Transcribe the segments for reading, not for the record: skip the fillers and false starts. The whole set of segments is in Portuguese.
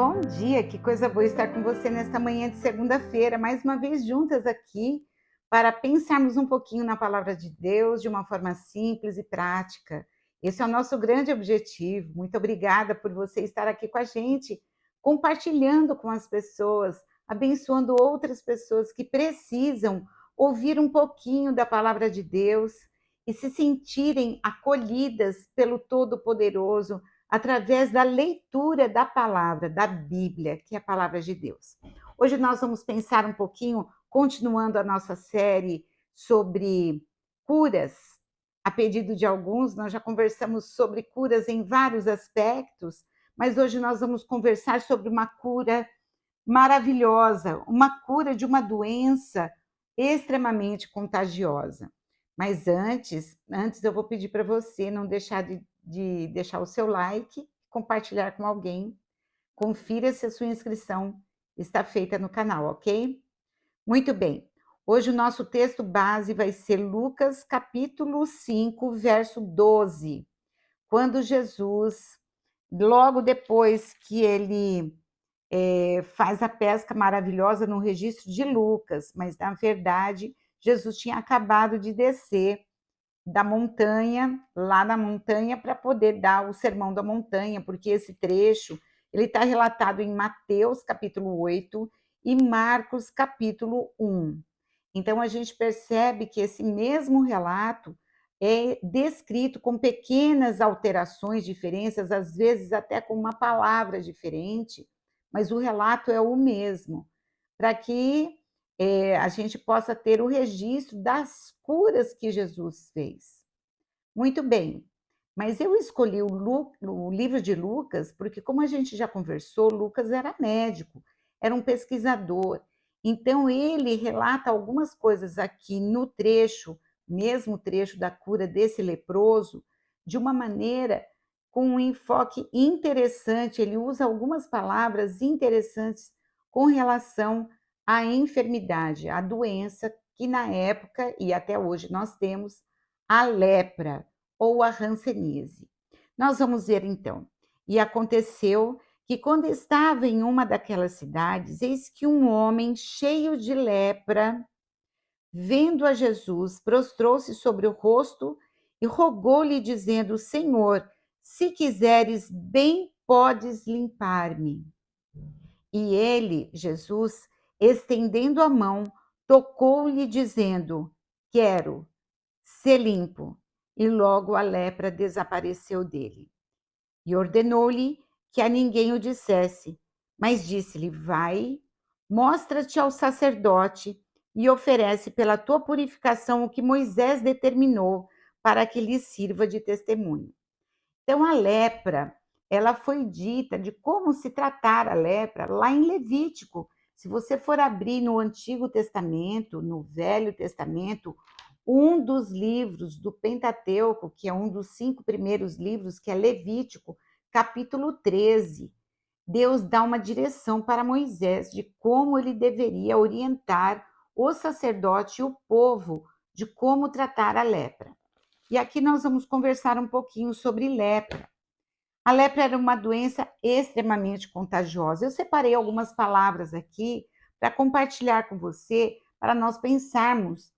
Bom dia, que coisa boa estar com você nesta manhã de segunda-feira, mais uma vez juntas aqui para pensarmos um pouquinho na palavra de Deus de uma forma simples e prática. Esse é o nosso grande objetivo. Muito obrigada por você estar aqui com a gente, compartilhando com as pessoas, abençoando outras pessoas que precisam ouvir um pouquinho da palavra de Deus e se sentirem acolhidas pelo Todo-Poderoso através da leitura da palavra, da Bíblia, que é a palavra de Deus. Hoje nós vamos pensar um pouquinho, continuando a nossa série sobre curas. A pedido de alguns, nós já conversamos sobre curas em vários aspectos, mas hoje nós vamos conversar sobre uma cura maravilhosa, uma cura de uma doença extremamente contagiosa. Mas antes eu vou pedir para você não deixar de deixar o seu like, compartilhar com alguém, confira se a sua inscrição está feita no canal, ok? Muito bem. Hoje o nosso texto base vai ser Lucas capítulo 5, verso 12, quando Jesus, logo depois que ele faz a pesca maravilhosa no registro de Lucas, mas na verdade Jesus tinha acabado de descer da montanha, lá na montanha, para poder dar o sermão da montanha, porque esse trecho ele está relatado em Mateus capítulo 8 e Marcos capítulo 1. Então a gente percebe que esse mesmo relato é descrito com pequenas alterações, diferenças, às vezes até com uma palavra diferente, mas o relato é o mesmo, para que a gente possa ter o registro das curas que Jesus fez. Muito bem, mas eu escolhi o livro de Lucas porque, como a gente já conversou, Lucas era médico, era um pesquisador. Então, ele relata algumas coisas aqui no trecho, mesmo trecho da cura desse leproso, de uma maneira com um enfoque interessante. Ele usa algumas palavras interessantes com relação à enfermidade, à doença que na época e até hoje nós temos a lepra ou a hanseníase. Nós vamos ver então. E aconteceu que quando estava em uma daquelas cidades, eis que um homem cheio de lepra, vendo a Jesus, prostrou-se sobre o rosto e rogou-lhe, dizendo: Senhor, se quiseres, bem podes limpar-me. E ele, Jesus, estendendo a mão, tocou-lhe, dizendo: Quero, ser limpo. E logo a lepra desapareceu dele. E ordenou-lhe que a ninguém o dissesse, mas disse-lhe: Vai, mostra-te ao sacerdote e oferece pela tua purificação o que Moisés determinou para que lhe sirva de testemunho. Então a lepra, ela foi dita de como se tratar a lepra lá em Levítico. Se você for abrir no Antigo Testamento, no Velho Testamento, um dos livros do Pentateuco, que é um dos 5 primeiros livros, que é Levítico, capítulo 13, Deus dá uma direção para Moisés de como ele deveria orientar o sacerdote e o povo de como tratar a lepra. E aqui nós vamos conversar um pouquinho sobre lepra. A lepra era uma doença extremamente contagiosa. Eu separei algumas palavras aqui para compartilhar com você, para nós pensarmos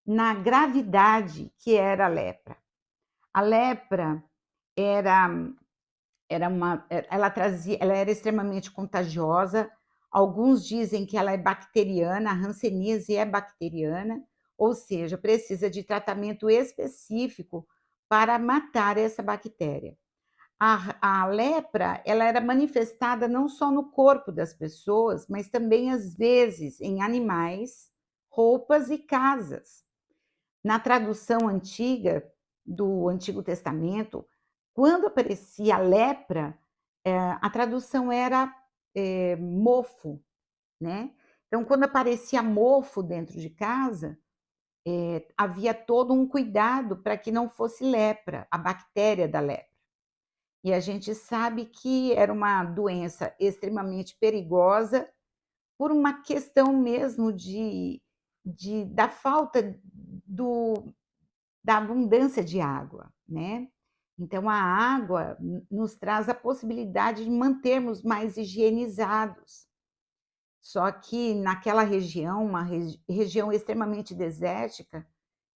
na gravidade que era a lepra. A lepra era, ela era extremamente contagiosa. Alguns dizem que ela é bacteriana, a hanseníase é bacteriana, ou seja, precisa de tratamento específico para matar essa bactéria. A lepra, ela era manifestada não só no corpo das pessoas, mas também às vezes em animais, roupas e casas. Na tradução antiga do Antigo Testamento, quando aparecia lepra, a tradução era mofo, né? Então, quando aparecia mofo dentro de casa, havia todo um cuidado para que não fosse lepra, a bactéria da lepra. E a gente sabe que era uma doença extremamente perigosa por uma questão mesmo da falta da abundância de água, né? Então a água nos traz a possibilidade de mantermos mais higienizados. Só que naquela região, uma região extremamente desértica,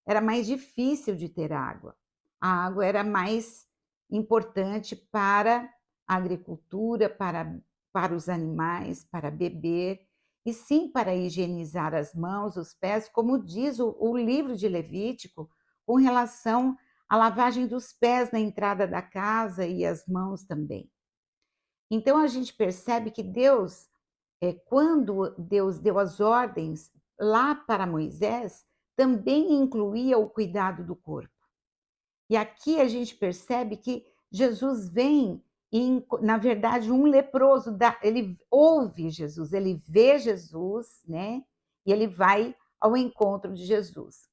era mais difícil de ter água. A água era mais importante para a agricultura, para os animais, para beber, e sim para higienizar as mãos, os pés, como diz o livro de Levítico, com relação à lavagem dos pés na entrada da casa e as mãos também. Então a gente percebe que Deus, quando Deus deu as ordens lá para Moisés, também incluía o cuidado do corpo. E aqui a gente percebe que Jesus vem e, na verdade, um leproso, ele ouve Jesus, ele vê Jesus, né? E ele vai ao encontro de Jesus.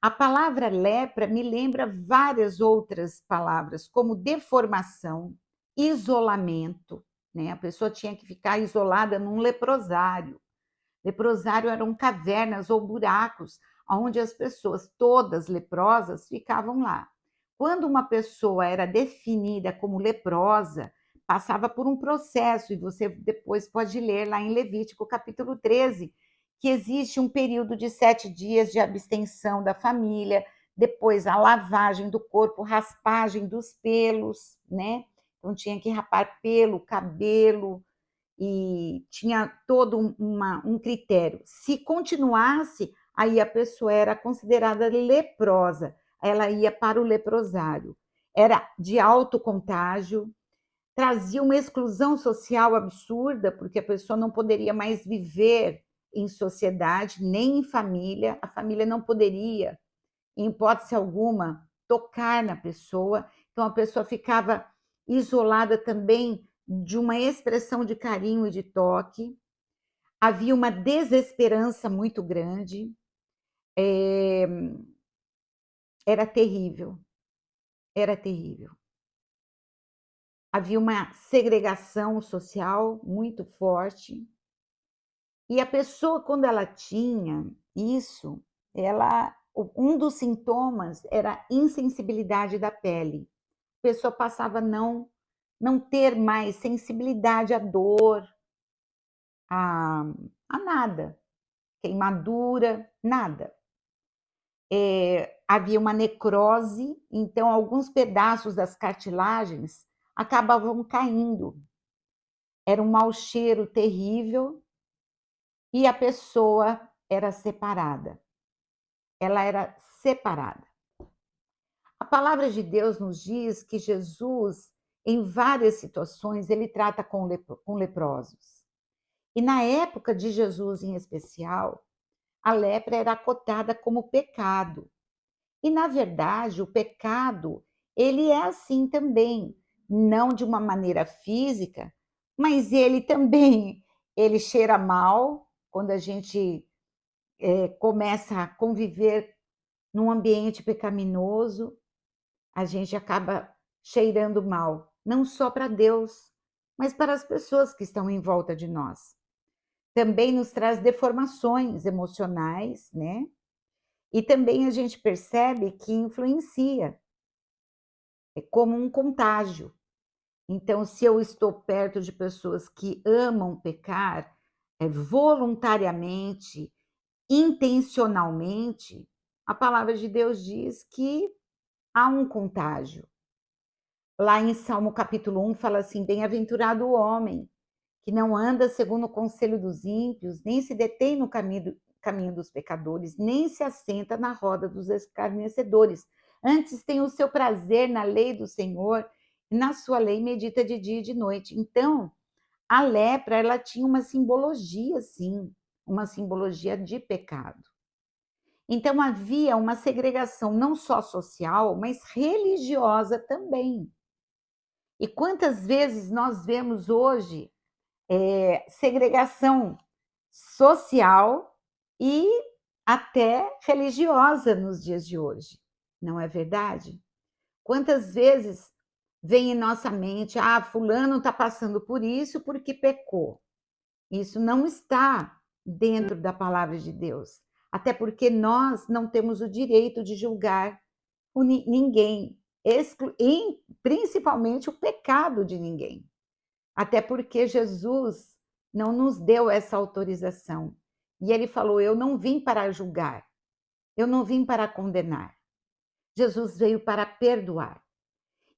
A palavra lepra me lembra várias outras palavras, como deformação, isolamento, né? A pessoa tinha que ficar isolada num leprosário. Leprosário eram cavernas ou buracos onde as pessoas, todas leprosas, ficavam lá. Quando uma pessoa era definida como leprosa, passava por um processo, e você depois pode ler lá em Levítico capítulo 13, que existe um período de 7 dias de abstenção da família, depois a lavagem do corpo, raspagem dos pelos, né? Então tinha que rapar pelo, cabelo, e tinha todo um critério. Se continuasse, aí a pessoa era considerada leprosa, ela ia para o leprosário. Era de alto contágio, trazia uma exclusão social absurda, porque a pessoa não poderia mais viver em sociedade, nem em família, a família não poderia, em hipótese alguma, tocar na pessoa, então a pessoa ficava isolada também de uma expressão de carinho e de toque. Havia uma desesperança muito grande, era terrível, era terrível. Havia uma segregação social muito forte, e a pessoa, quando ela tinha isso, um dos sintomas era a insensibilidade da pele. A pessoa passava a não ter mais sensibilidade à dor, a a nada, queimadura, nada. Havia uma necrose, então alguns pedaços das cartilagens acabavam caindo. Era um mau cheiro terrível e a pessoa era separada. Ela era separada. A palavra de Deus nos diz que Jesus, em várias situações, ele trata com leprosos. E na época de Jesus em especial, a lepra era cotada como pecado. E na verdade, o pecado, ele é assim também, não de uma maneira física, mas ele também, ele cheira mal quando a gente começa a conviver num ambiente pecaminoso, a gente acaba cheirando mal, não só para Deus, mas para as pessoas que estão em volta de nós. Também nos traz deformações emocionais, né? E também a gente percebe que influencia, é como um contágio. Então, se eu estou perto de pessoas que amam pecar, voluntariamente, intencionalmente, a palavra de Deus diz que há um contágio. Lá em Salmo capítulo 1 fala assim: bem-aventurado o homem que não anda segundo o conselho dos ímpios, nem se detém no caminho dos pecadores, nem se assenta na roda dos escarnecedores. Antes tem o seu prazer na lei do Senhor, e na sua lei medita de dia e de noite. Então, a lepra, ela tinha uma simbologia, sim, uma simbologia de pecado. Então, havia uma segregação não só social, mas religiosa também. E quantas vezes nós vemos hoje segregação social e até religiosa nos dias de hoje, não é verdade? Quantas vezes vem em nossa mente, fulano está passando por isso porque pecou. Isso não está dentro da palavra de Deus, até porque nós não temos o direito de julgar ninguém. principalmente o pecado de ninguém. Até porque Jesus não nos deu essa autorização. E ele falou: "Eu não vim para julgar, eu não vim para condenar. Jesus veio para perdoar".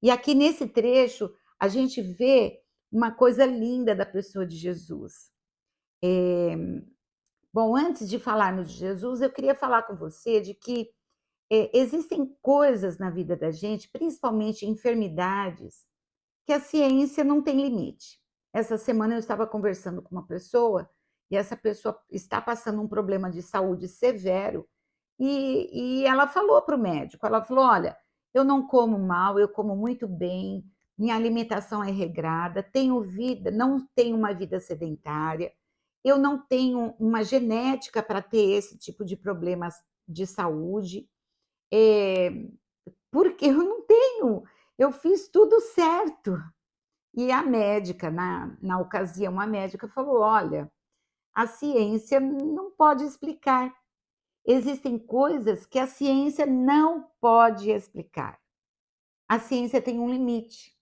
E aqui nesse trecho, a gente vê uma coisa linda da pessoa de Jesus. Eh, bom, antes de falarmos de Jesus, eu queria falar com você de que, existem coisas na vida da gente, principalmente enfermidades, que a ciência não tem limite. Essa semana eu estava conversando com uma pessoa, e essa pessoa está passando um problema de saúde severo, e ela falou para o médico, ela falou: "Olha, eu não como mal, eu como muito bem, minha alimentação é regrada, tenho vida não tenho uma vida sedentária, eu não tenho uma genética para ter esse tipo de problemas de saúde, eh, porque eu não tenho, eu fiz tudo certo". E a médica, na ocasião, a médica falou: "Olha, a ciência não pode explicar. Existem coisas que a ciência não pode explicar. A ciência tem um limite.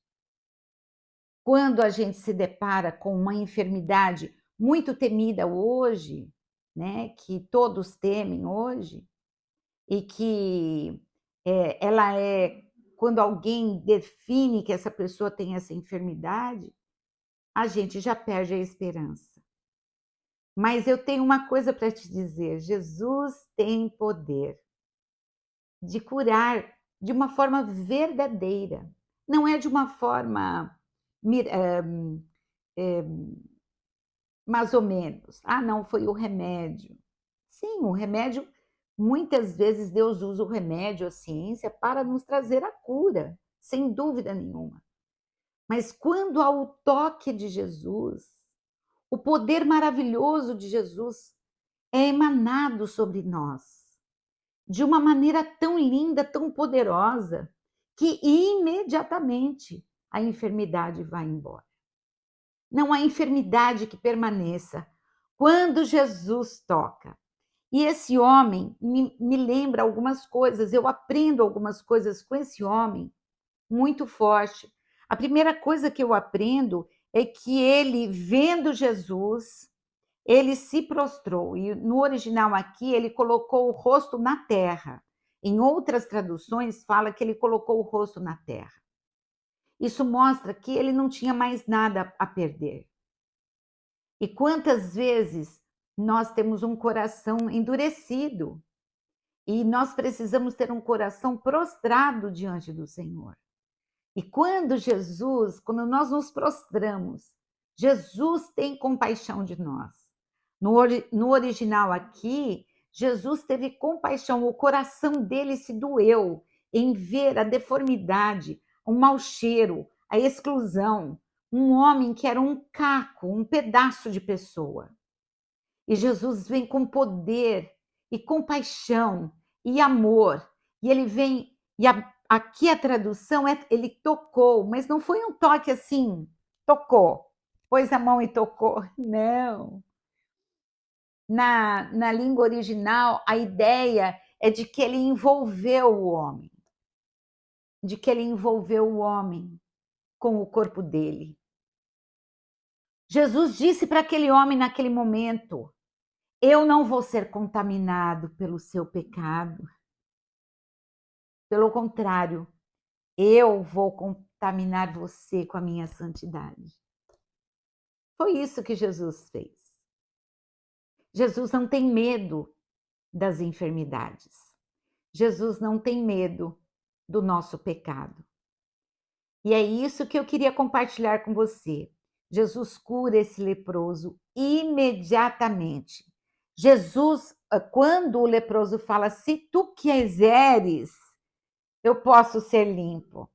Quando a gente se depara com uma enfermidade muito temida hoje, né, que todos temem hoje, e que, ela é quando alguém define que essa pessoa tem essa enfermidade, a gente já perde a esperança. Mas eu tenho uma coisa para te dizer: Jesus tem poder de curar de uma forma verdadeira, não é de uma forma mir eh, mais ou menos. "Ah, não, foi o remédio". Sim, o remédio, muitas vezes Deus usa o remédio, a ciência, para nos trazer a cura, sem dúvida nenhuma. Mas quando há o toque de Jesus, o poder maravilhoso de Jesus é emanado sobre nós, de uma maneira tão linda, tão poderosa, que imediatamente a enfermidade vai embora. Não há enfermidade que permaneça quando Jesus toca. E esse homem me lembra algumas coisas, eu aprendo algumas coisas com esse homem muito forte. A primeira coisa que eu aprendo é que ele, vendo Jesus, ele se prostrou, e no original aqui ele colocou o rosto na terra. Em outras traduções fala que ele colocou o rosto na terra. Isso mostra que ele não tinha mais nada a perder. E quantas vezes nós temos um coração endurecido e nós precisamos ter um coração prostrado diante do Senhor. E quando nós nos prostramos, Jesus tem compaixão de nós. No original aqui, Jesus teve compaixão, o coração dele se doeu em ver a deformidade, o mau cheiro, a exclusão, um homem que era um caco, um pedaço de pessoa. E Jesus vem com poder e compaixão e amor. E ele vem, aqui a tradução é ele tocou, mas não foi um toque assim, tocou, pôs a mão e tocou. Não. Na língua original, a ideia é de que ele envolveu o homem, de que ele envolveu o homem com o corpo dele. Jesus disse para aquele homem naquele momento: "Eu não vou ser contaminado pelo seu pecado. Pelo contrário, eu vou contaminar você com a minha santidade". Foi isso que Jesus fez. Jesus não tem medo das enfermidades. Jesus não tem medo do nosso pecado. E é isso que eu queria compartilhar com você. Jesus cura esse leproso imediatamente. Jesus, quando o leproso fala: "Se tu quiseres, eu posso ser limpo".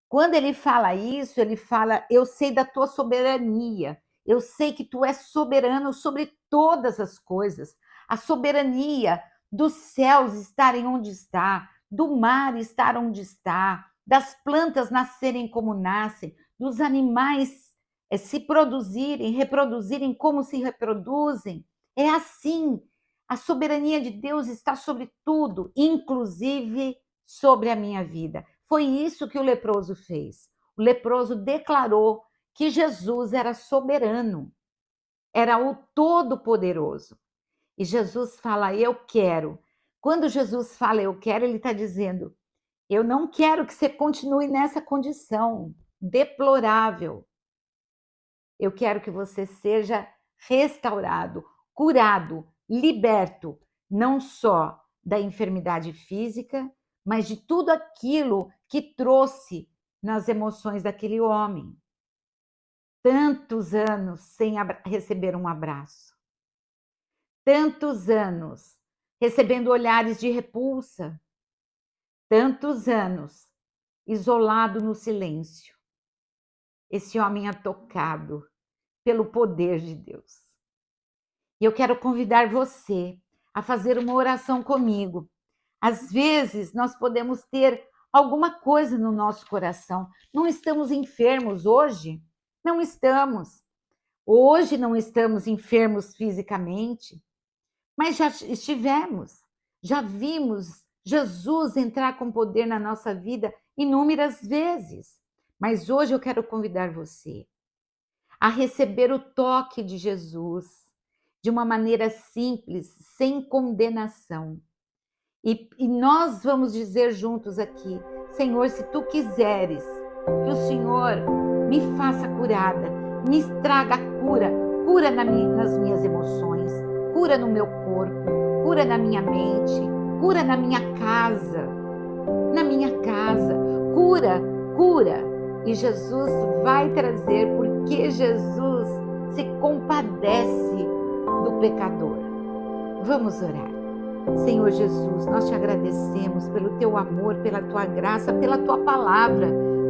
Quando ele fala isso, ele fala: "Eu sei da tua soberania, eu sei que tu és soberano sobre todas as coisas. A soberania dos céus estarem onde está, do mar estar onde está, das plantas nascerem como nascem, dos animais se produzirem, reproduzirem como se reproduzem. É assim. A soberania de Deus está sobre tudo, inclusive sobre a minha vida. Foi isso que o leproso fez. O leproso declarou que Jesus era soberano, era o Todo-Poderoso. E Jesus fala, eu quero. Quando Jesus fala, eu quero, ele está dizendo, eu não quero que você continue nessa condição deplorável. Eu quero que você seja restaurado, curado, liberto, não só da enfermidade física, mas de tudo aquilo que trouxe nas emoções daquele homem. Tantos anos sem receber um abraço. Tantos anos recebendo olhares de repulsa. Tantos anos isolado no silêncio. Esse homem é tocado pelo poder de Deus. E eu quero convidar você a fazer uma oração comigo. Às vezes, nós podemos ter alguma coisa no nosso coração. Não estamos enfermos hoje? Não estamos. Hoje não estamos enfermos fisicamente, mas já estivemos. Já vimos Jesus entrar com poder na nossa vida inúmeras vezes. Mas hoje eu quero convidar você a receber o toque de Jesus de uma maneira simples, sem condenação. E nós vamos dizer juntos aqui, Senhor, se tu quiseres que o Senhor me faça curada, me traga cura, cura nas minhas emoções, cura no meu corpo, cura na minha mente, cura na minha casa, cura, cura. E Jesus vai trazer, porque Jesus se compadece do pecador. Vamos orar. Senhor Jesus, nós te agradecemos pelo teu amor, pela tua graça, pela tua palavra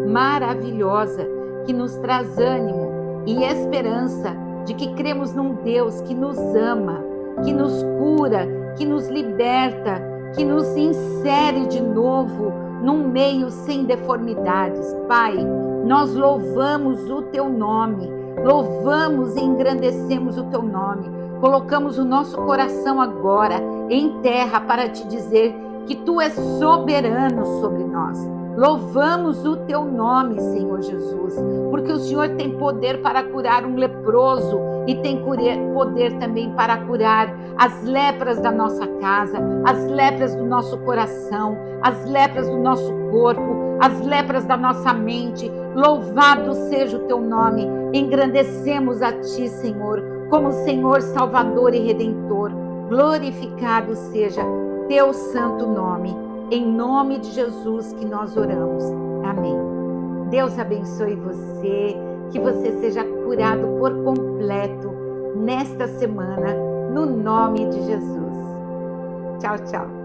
maravilhosa, que nos traz ânimo e esperança de que cremos num Deus que nos ama, que nos cura, que nos liberta, que nos insere de novo num meio sem deformidades. Pai, nós louvamos o teu nome, louvamos e engrandecemos o teu nome. Colocamos o nosso coração agora em terra para te dizer que tu és soberano sobre nós. Louvamos o teu nome, Senhor Jesus, porque o Senhor tem poder para curar um leproso e tem poder também para curar as lepras da nossa casa, as lepras do nosso coração, as lepras do nosso corpo, as lepras da nossa mente. Louvado seja o teu nome, engrandecemos a ti, Senhor, como Senhor, Salvador e Redentor. Glorificado seja teu santo nome, em nome de Jesus que nós oramos. Amém. Deus abençoe você, que você seja curado por completo nesta semana, no nome de Jesus. Tchau, tchau.